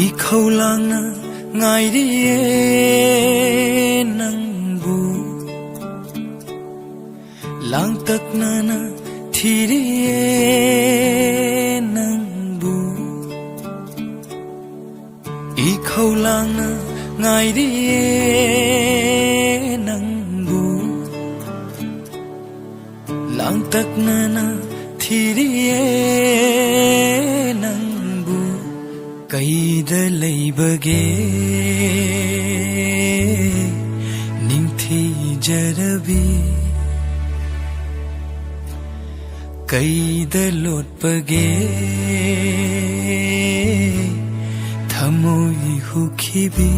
I khâu lang na ngai đi nang bu lang tak na na thi đi nang bu I khâu lang na ngai đi nang bu lang tak na na thi đi nang bu cây đã lấy bage ning thi jarabi cây đã lột bage thamoi hu khibi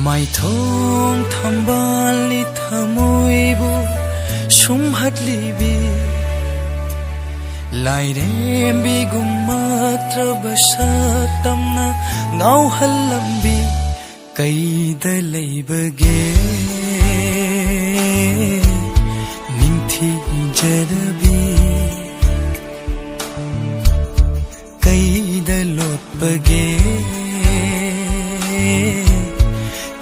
mai thong thambali thamoi bu sum hat libi lai rem bi gumatra basa tamna ngau halambi kai da lei bage ning thi jarabi kai da lot bage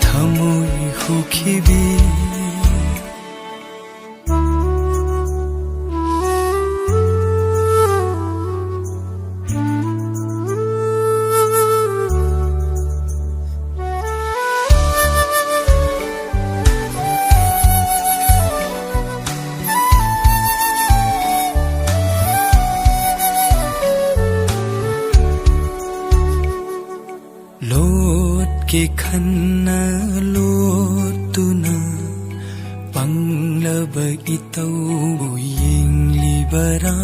thamoi hu khibi ke khanna lot tu na panglaba itau buing libara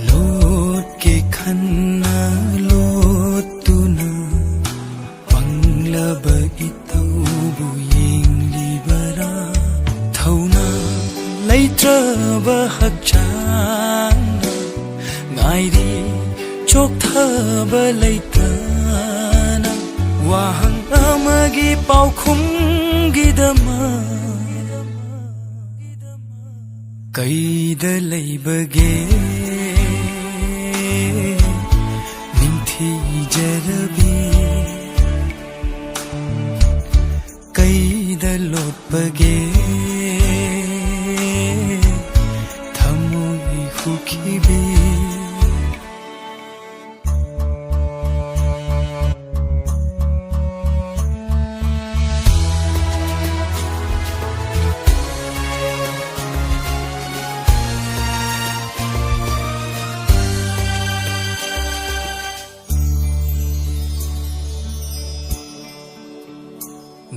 lot ke khanna lot tu na panglaba itau buing libara thauna laitra ba hakchang ngai đi chok tha ba lai ta na wa hang amagi pau khum gi dama kai da lai bage ning thi jarabi kai da lot bage thamoi hu khibi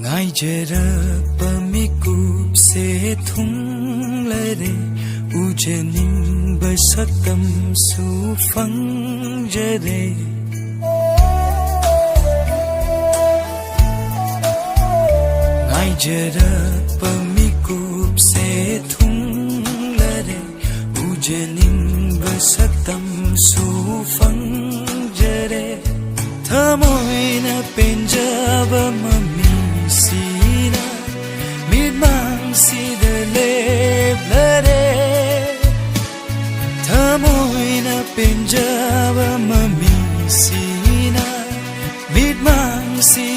ngai jara pamikup se thung lare ujening basatam su phang jare ngai jara pamikup se thung lare ujening basatam su phang jare thamoi na penjaba mami sina mid mang si de leblare thamoi na penjaba mami sina mid mang si